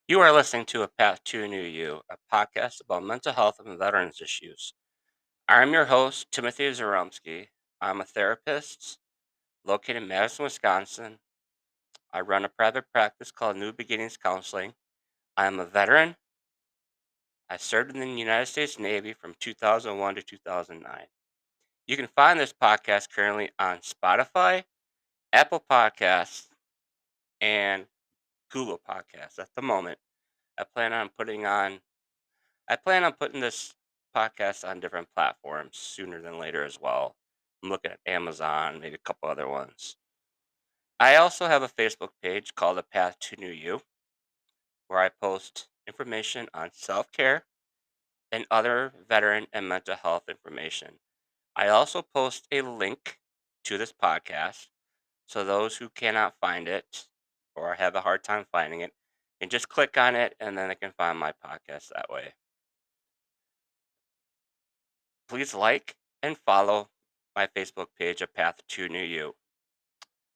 You are listening to A Path to a New You, a podcast about mental health and veterans issues. I'm your host, Timothy Zaromsky. I'm a therapist located in Madison, Wisconsin. I run a private practice called New Beginnings Counseling. I am a veteran. I served in the United States Navy from 2001 to 2009. You can find this podcast currently on Spotify, Apple Podcasts, and Google Podcasts at the moment. I plan on putting on I plan on putting this podcast on different platforms sooner than later as well. I'm looking at Amazon, maybe a couple other ones. I also have a Facebook page called The Path to New You, where I post information on self care and other veteran and mental health information. I also post a link to this podcast so those who cannot find it or have a hard time finding it can just click on it and then they can find my podcast that way. Please like and follow my Facebook page, A Path to New You.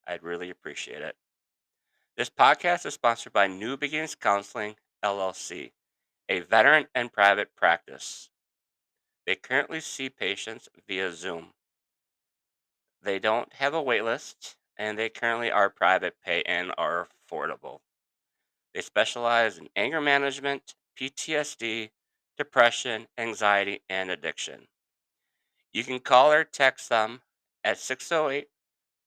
I'd really appreciate it. This podcast is sponsored by New Beginnings Counseling, LLC, a veteran and private practice. They currently see patients via Zoom. They don't have a wait list, and they currently are private pay and are affordable. They specialize in anger management, PTSD, depression, anxiety, and addiction. You can call or text them at 608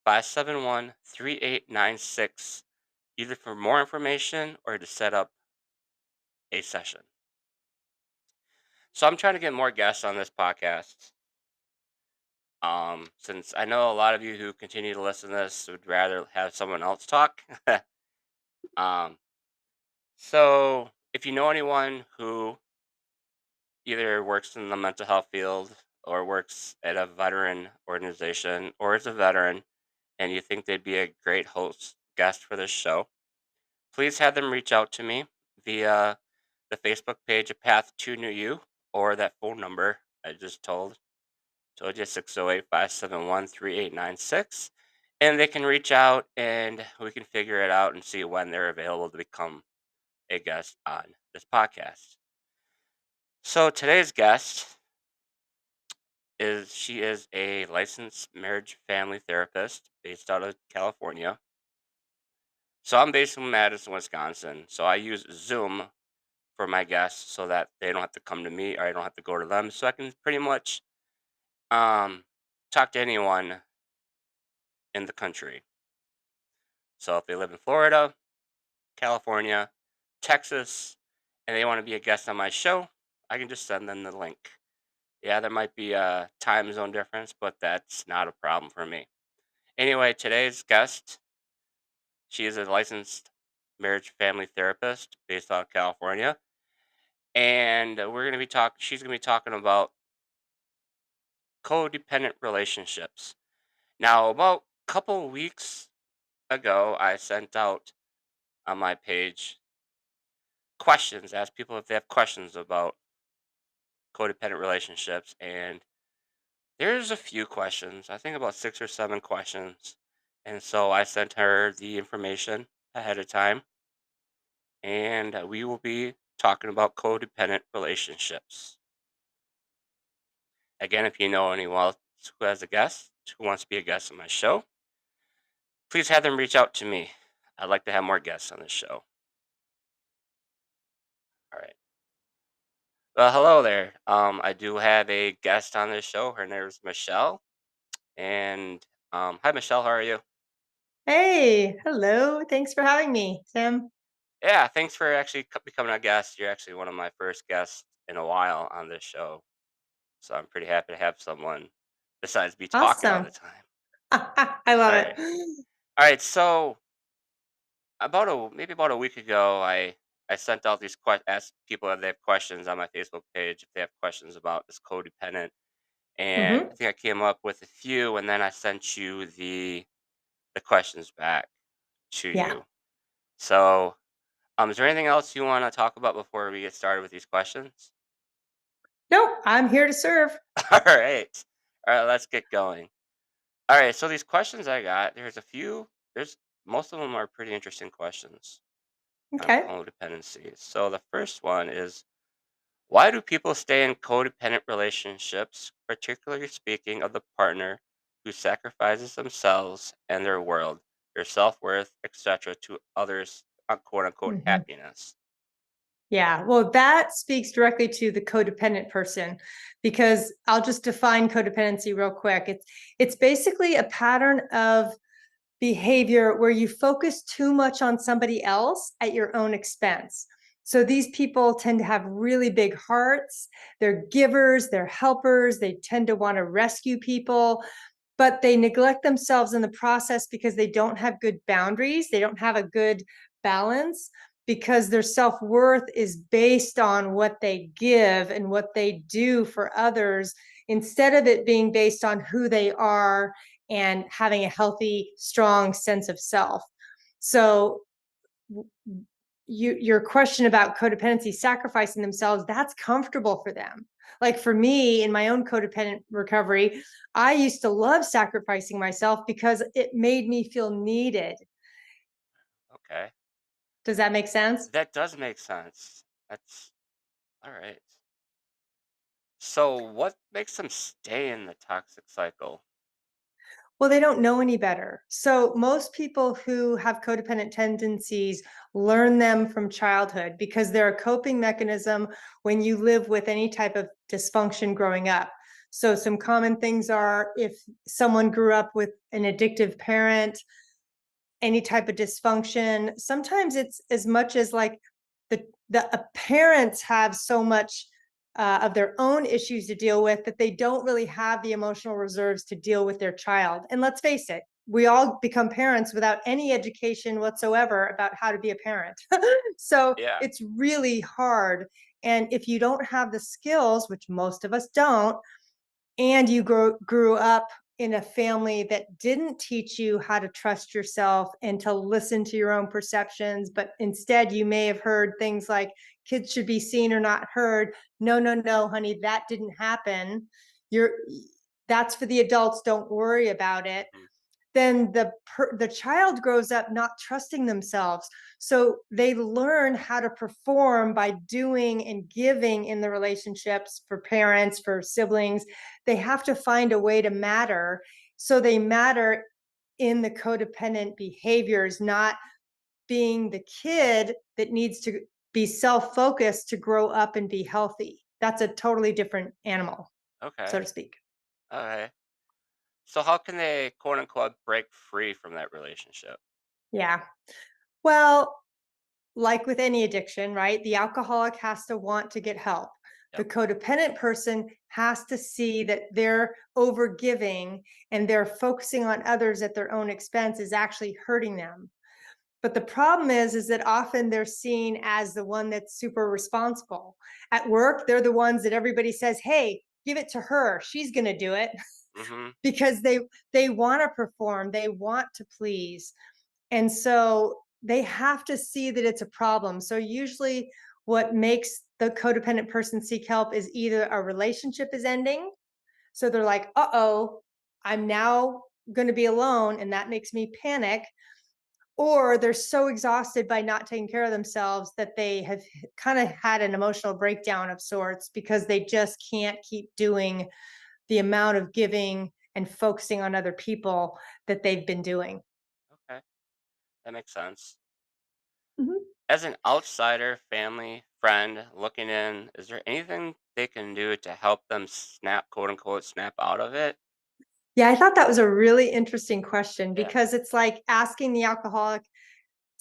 571 3896, either for more information or to set up a session. So I'm trying to get more guests on this podcast. Since I know a lot of you who continue to listen to this would rather have someone else talk. um, so if you know anyone who either works in the mental health field or works at a veteran organization or is a veteran and you think they'd be a great host guest for this show, please have them reach out to me via the Facebook page, A Path to New You, or that phone number I just told you, 608 571 3896. And they can reach out and we can figure it out and see when they're available to become a guest on this podcast. So today's guest is a licensed marriage family therapist based out of California. So I'm based in Madison, Wisconsin. So I use Zoom for my guests so that they don't have to come to me or I don't have to go to them. So I can pretty much um, talk to anyone in the country. So if they live in Florida, California, Texas, and they want to be a guest on my show, I can just send them the link. Yeah, there might be a time zone difference, but that's not a problem for me. Anyway, today's guest, she is a licensed marriage family therapist based out of California. And we're going to be talking, she's going to be talking about codependent relationships. Now, about a couple of weeks ago, I sent out on my page questions, ask people if they have questions about codependent relationships. And there's a few questions, I think about 6 or 7 questions. And so I sent her the information ahead of time. And we will be talking about codependent relationships. Again, if you know anyone else who has a guest, who wants to be a guest on my show, please have them reach out to me. I'd like to have more guests on this show. All right. Well, hello there. I do have a guest on this show. Her name is Michelle. And hi, Michelle. How are you? Hey, hello. Thanks for having me, Tim. Yeah, thanks for actually becoming a guest. You're actually one of my first guests in a while on this show. So I'm pretty happy to have someone besides me talking all Awesome. the time. I love All it. right. All right. So maybe about a week ago, I sent out these asked people if they have questions on my Facebook page if they have questions about this codependent, and I hmm think I came up with a few, and then I sent you the questions back to Yeah. you. So, is there anything else you want to talk about before we get started with these questions? Nope, I'm here to serve. All right, all right, let's get going. All right, so these questions I got, there's a few. There's most of them are pretty interesting questions. on Okay. codependency. So the first one is, why do people stay in codependent relationships, particularly speaking of the partner who sacrifices themselves and their world, their self worth, etc., to others' quote unquote Mhm. happiness? Yeah, well, that speaks directly to the codependent person because I'll just define codependency real quick. It's basically a pattern of behavior where you focus too much on somebody else at your own expense. So these people tend to have really big hearts. They're givers, they're helpers, they tend to want to rescue people, but they neglect themselves in the process because they don't have good boundaries. They don't have a good balance because their self worth is based on what they give and what they do for others instead of it being based on who they are and having a healthy, strong sense of self. So, your question about codependency sacrificing themselves, that's comfortable for them. Like for me in my own codependent recovery, I used to love sacrificing myself because it made me feel needed. Okay. Does that make sense? That does make sense. That's all right. So, what makes them stay in the toxic cycle? Well, they don't know any better. So most people who have codependent tendencies learn them from childhood because they're a coping mechanism when you live with any type of dysfunction growing up. So some common things are if someone grew up with an addictive parent, any type of dysfunction. Sometimes it's as much as like the parents have so much of their own issues to deal with that they don't really have the emotional reserves to deal with their child. And let's face it, we all become parents without any education whatsoever about how to be a parent. So Yeah. it's really hard. And if you don't have the skills, which most of us don't, and you grew up in a family that didn't teach you how to trust yourself and to listen to your own perceptions, but instead you may have heard things like kids should be seen or not heard. No, no, no, honey, that didn't happen. You're That's for the adults. Don't worry about it. Mm. Then the child grows up not trusting themselves, so they learn how to perform by doing and giving in the relationships for parents, for siblings. They have to find a way to matter, so they matter in the codependent behaviors, not being the kid that needs to be self-focused to grow up and be healthy. That's a totally different animal, so Okay. to speak. Okay. So, how can they quote unquote break free from that relationship? Yeah, well, like with any addiction, right? The alcoholic has to want to get help. The Yep. codependent person has to see that they're overgiving and they're focusing on others at their own expense is actually hurting them. But the problem is that often they're seen as the one that's super responsible. At work, they're the ones that everybody says, "Hey, give it to her. She's going to do it." Mm-hmm. Because they want to perform, they want to please. And so they have to see that it's a problem. So usually what makes the codependent person seek help is either a relationship is ending. So they're like, uh-oh, I'm now going to be alone. And that makes me panic. Or they're so exhausted by not taking care of themselves that they have kind of had an emotional breakdown of sorts because they just can't keep doing the amount of giving and focusing on other people that they've been doing. Okay. That makes sense. Mhm. As an outsider, family, friend looking in, is there anything they can do to help them snap, quote unquote, snap out of it? Yeah, I thought that was a really interesting question Yeah. because it's like asking the alcoholic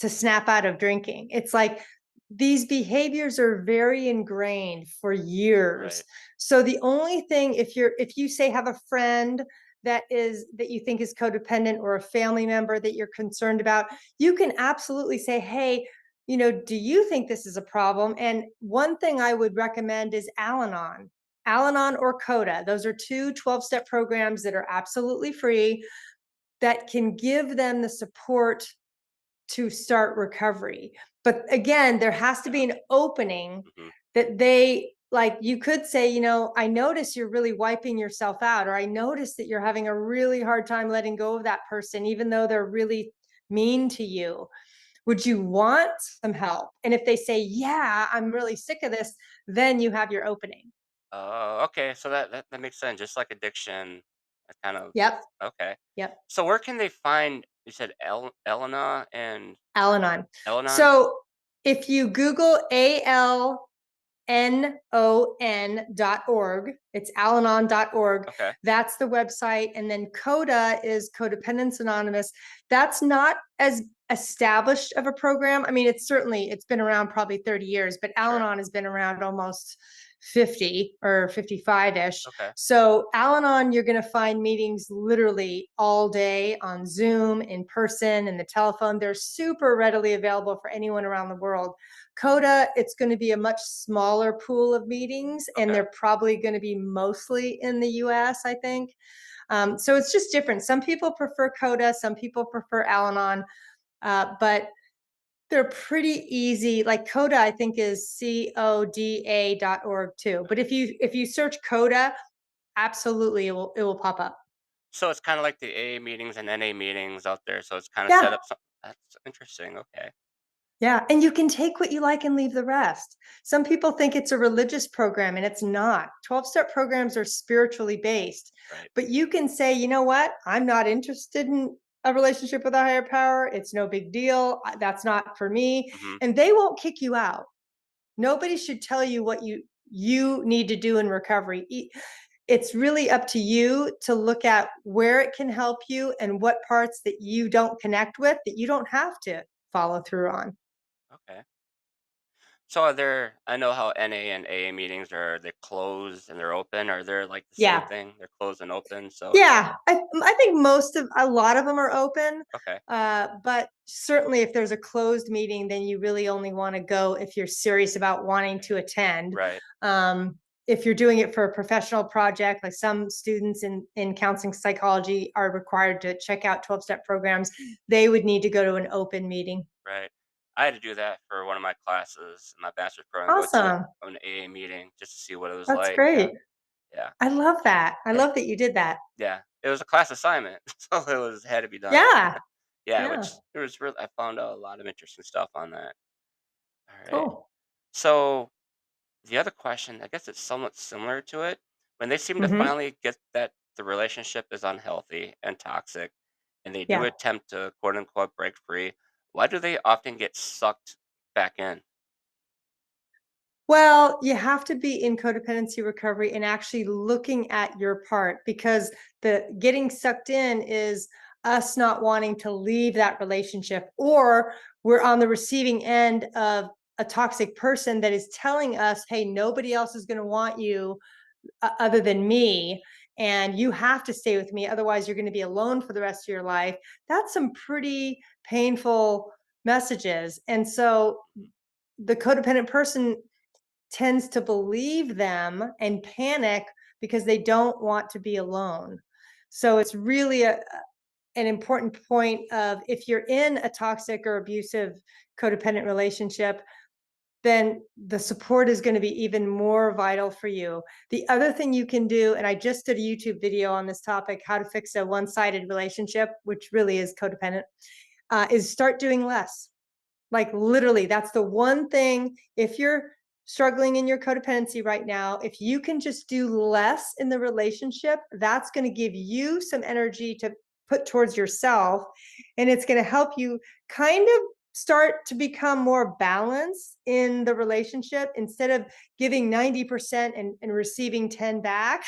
to snap out of drinking. It's like these behaviors are very ingrained for years. Right. So the only thing if you say have a friend that you think is codependent or a family member that you're concerned about, you can absolutely say, "Hey, do you think this is a problem?" And one thing I would recommend is Al-Anon. Al-Anon or Coda. Those are two 12-step programs that are absolutely free that can give them the support to start recovery. But again, there has to Yeah. be an opening Hmm. that they like you could say, I notice you're really wiping yourself out, or I notice that you're having a really hard time letting go of that person, even though they're really mean to you. Would you want some help? And if they say, yeah, I'm really sick of this, then you have your opening. Oh, okay. So that makes sense. Just like addiction, that kind of Yep. okay. Yep. So where can they find? You said Elena and Al-Anon. Elanon. So if you Google ALNON.org, it's alanon.org. Okay. That's the website. And then CODA is Codependence Anonymous. That's not as established of a program. I mean, it's been around probably 30 years, but Sure. Al-Anon has been around almost 50 or 55-ish. Okay. So Al-Anon, you're going to find meetings literally all day on Zoom, in person, and the telephone. They're super readily available for anyone around the world. CODA, it's going to be a much smaller pool of meetings, and Okay. they're probably going to be mostly in the US, I think. So it's just different. Some people prefer CODA, some people prefer Al-Anon, but they're pretty easy. Like CODA, I think is CODA.org too. But if you search CODA, absolutely it will pop up. So it's kind of like the AA meetings and NA meetings out there. So it's kind of set Yeah. up. That's interesting. Okay. Yeah, and you can take what you like and leave the rest. Some people think it's a religious program, and it's not. 12-step programs are spiritually based. Right. But you can say, you know what? I'm not interested in a relationship with a higher power. It's no big deal. That's not for me. Hmm. And they won't kick you out. Nobody should tell you what you need to do in recovery. It's really up to you to look at where it can help you and what parts that you don't connect with that you don't have to follow through on. Okay. So are there? I know how NA and AA meetings are. They're closed and they're open. Are they like the same Yeah. thing? They're closed and open. So Yeah, I think a lot of them are open, okay. but certainly if there's a closed meeting, then you really only want to go if you're serious about wanting to attend. Right. If you're doing it for a professional project, like some students in counseling psychology are required to check out 12-step programs, they would need to go to an open meeting. Right. I had to do that for one of my classes in my bachelor's program. Go to Awesome. an AA meeting just to see what it was That's like. Yeah. great. Yeah. I love that. I Eh, love that you did that. yeah. It was a class assignment, so it had to be done. Yeah. Yeah, Yeah. which there was really I found out a lot of interesting stuff on that. All right. Cool. So the other question, I guess it's somewhat similar to it. When they seem to Hmm. finally get that the relationship is unhealthy and toxic, and they do Yeah. attempt to quote unquote break free, why do they often get sucked back in? Well, you have to be in codependency recovery and actually looking at your part, because the getting sucked in is us not wanting to leave that relationship, or we're on the receiving end of a toxic person that is telling us, hey, nobody else is going to want you other than me. And you have to stay with me. Otherwise, you're going to be alone for the rest of your life. That's some pretty painful messages. And so Mhm. the codependent person tends to believe them and panic because they don't want to be alone. So it's really an important point of, if you're in a toxic or abusive codependent relationship, then the support is going to be even more vital for you. The other thing you can do, and I just did a YouTube video on this topic, how to fix a one-sided relationship, which really is codependent, is start doing less. Like literally, that's the one thing. If you're struggling in your codependency right now, if you can just do less in the relationship, that's going to give you some energy to put towards yourself. And it's going to help you kind of start to become more balanced in the relationship. Instead of giving 90% and receiving 10 back,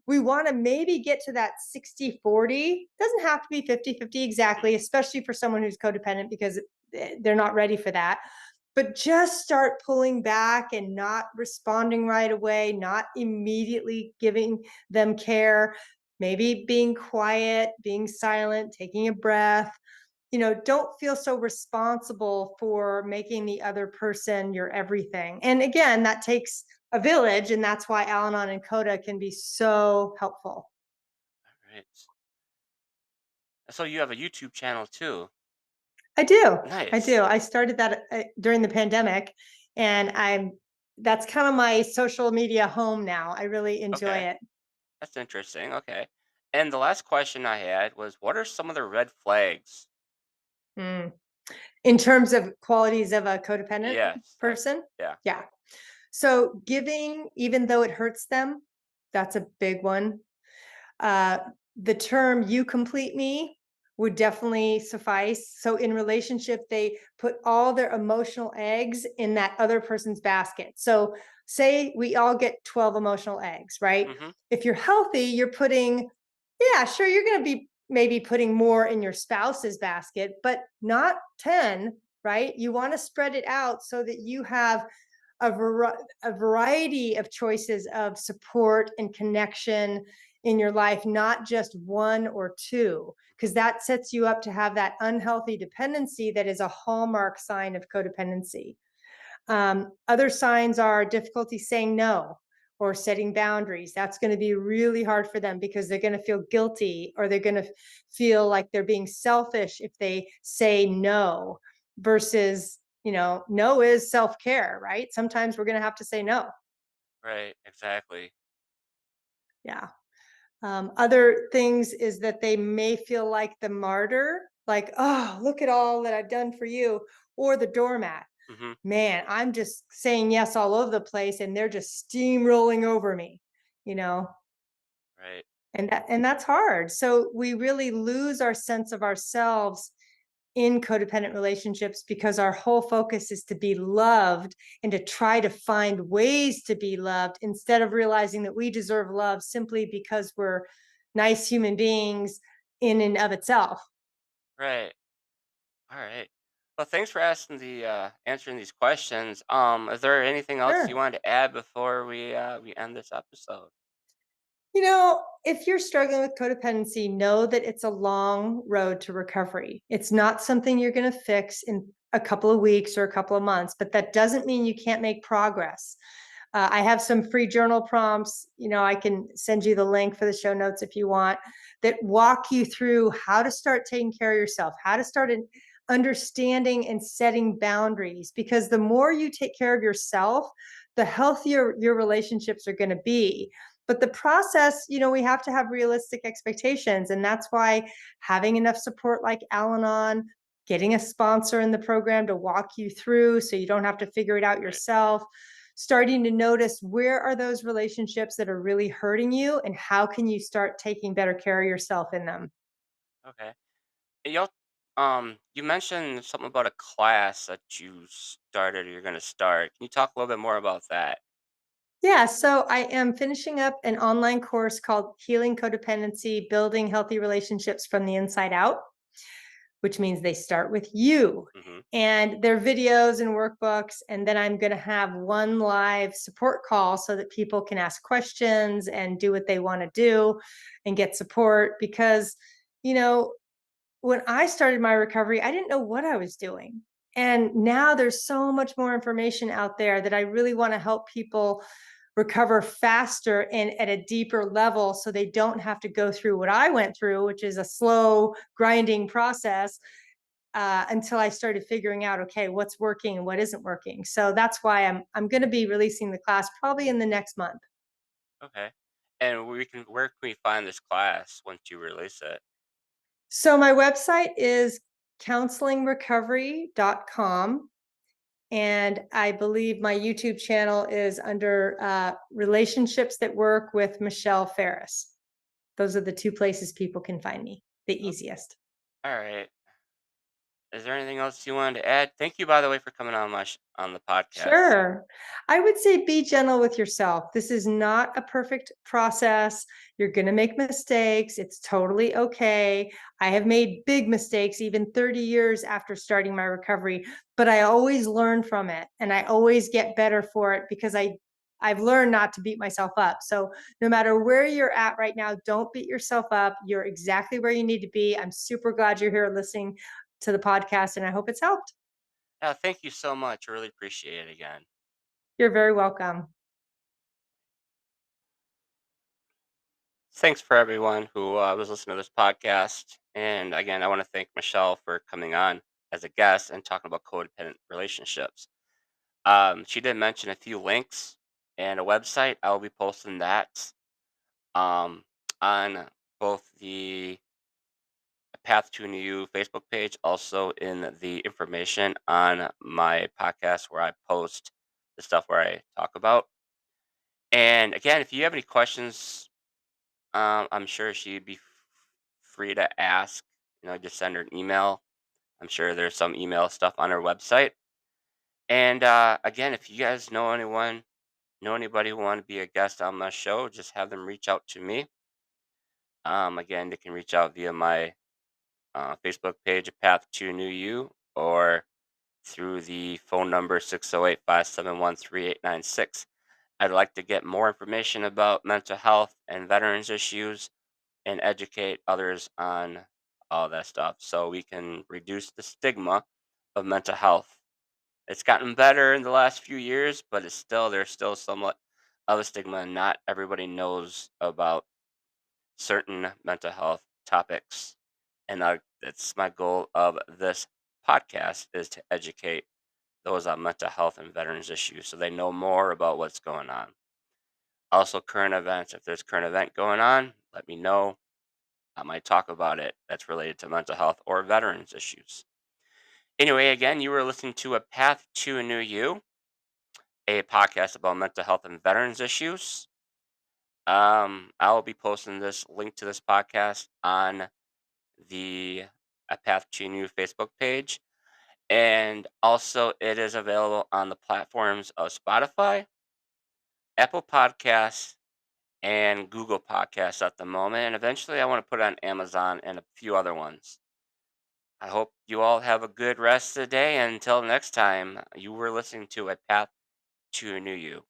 we want to maybe get to that 60-40. Doesn't have to be 50-50 exactly, especially for someone who's codependent, because they're not ready for that. But just start pulling back and not responding right away, not immediately giving them care, maybe being quiet, being silent, taking a breath. Don't feel so responsible for making the other person your everything. And again, that takes a village, and that's why Al-Anon and Coda can be so helpful. Right. So you have a YouTube channel too. I do. I Nice. do. I started that during the pandemic, and that's kind of my social media home now. I really enjoy Okay. it. That's interesting. Okay. And the last question I had was what are some of the red flags? Mm. In terms of qualities of a codependent Yes. person? Yeah. Yeah. So giving, even though it hurts them, that's a big one. Uh, the term "you complete me" would definitely suffice. So in relationship, they put all their emotional eggs in that other person's basket. So say we all get 12 emotional eggs, right? Mhm. If you're healthy, you're putting, yeah, sure, you're going to be maybe putting more in your spouse's basket, but not 10, right? You want to spread it out so that you have a variety of choices of support and connection in your life, not just one or two, because that sets you up to have that unhealthy dependency that is a hallmark sign of codependency. Other signs are difficulty saying no or setting boundaries. That's going to be really hard for them because they're going to feel guilty, or they're going to feel like they're being selfish if they say no, versus, no is self-care, right? Sometimes we're going to have to say no. Right. Exactly. Yeah. Other things is that they may feel like the martyr, like, oh, look at all that I've done for you, or the doormat. Mhm. Man, I'm just saying yes all over the place and they're just steamrolling over me, you know, Right. and that's hard. So we really lose our sense of ourselves in codependent relationships because our whole focus is to be loved and to try to find ways to be loved instead of realizing that we deserve love simply because we're nice human beings in and of itself. Right. All right. Well, thanks for answering these questions. Is there anything else you Sure. wanted to add before we end this episode? If you're struggling with codependency, know that it's a long road to recovery. It's not something you're going to fix in a couple of weeks or a couple of months, but that doesn't mean you can't make progress. I have some free journal prompts. I can send you the link for the show notes if you want, that walk you through how to start taking care of yourself, how to start understanding and setting boundaries. Because the more you take care of yourself, the healthier your relationships are going to be. But the process, we have to have realistic expectations. And that's why having enough support like Al Anon, getting a sponsor in the program to walk you through so you don't have to figure it out Right. yourself, starting to notice where are those relationships that are really hurting you and how can you start taking better care of yourself in them. Okay. And you mentioned something about a class that you started or you're going to start. Can you talk a little bit more about that? Yeah, so I am finishing up an online course called Healing Codependency: Building Healthy Relationships from the Inside Out, which means they start with you. Mhm. And they're videos and workbooks. And then I'm going to have one live support call so that people can ask questions and do what they want to do and get support. Because, you know, when I started my recovery, I didn't know what I was doing. And now there's so much more information out there that I really want to help people recover faster and at a deeper level so they don't have to go through what I went through, which is a slow, grinding process until I started figuring out, okay, what's working and what isn't working. So that's why I'm going to be releasing the class probably in the next month. Okay. And where can we find this class once you release it? So my website is counselingrecovery.com. And I believe my YouTube channel is under Relationships That Work with Michelle Ferris. Those are the two places people can find me, the Oh, easiest. all right. Is there anything else you wanted to add? Thank you, by the way, for coming on on the podcast. Sure. I would say be gentle with yourself. This is not a perfect process. You're going to make mistakes. It's totally okay. I have made big mistakes even 30 years after starting my recovery, but I always learn from it and I always get better for it because I've learned not to beat myself up. So no matter where you're at right now, don't beat yourself up. You're exactly where you need to be. I'm super glad you're here listening to the podcast and I hope it's helped. Yeah, thank you so much. I really appreciate it again. You're very welcome. Thanks for everyone who was listening to this podcast. And again, I want to thank Michelle for coming on as a guest and talking about codependent relationships. She did mention a few links and a website. I will be posting that um, on both the Path to a New You Facebook page, also in the information on my podcast where I post the stuff where I talk about. And again, if you have any questions, I'm sure she'd be free to ask. Just send her an email. I'm sure there's some email stuff on her website. And again, if you guys know anybody who want to be a guest on my show, just have them reach out to me. Again, they can reach out via my Facebook page, A Path to New You, or through the phone number 608-571-3896. I'd like to get more information about mental health and veterans issues and educate others on all that stuff so we can reduce the stigma of mental health. It's gotten better in the last few years, but there's still somewhat of a stigma and not everybody knows about certain mental health topics. And that's my goal of this podcast is to educate those on mental health and veterans issues so they know more about what's going on. Also, current events. If there's current event going on, let me know. I might talk about it that's related to mental health or veterans issues. Anyway, again, you were listening to A Path to a New You, a podcast about mental health and veterans issues. I'll be posting this link to this podcast on the A Path to a New Facebook page. And also, it is available on the platforms of Spotify, Apple Podcasts, and Google Podcasts at the moment. And eventually, I want to put it on Amazon and a few other ones. I hope you all have a good rest of the day. And until next time, you were listening to A Path to a New You.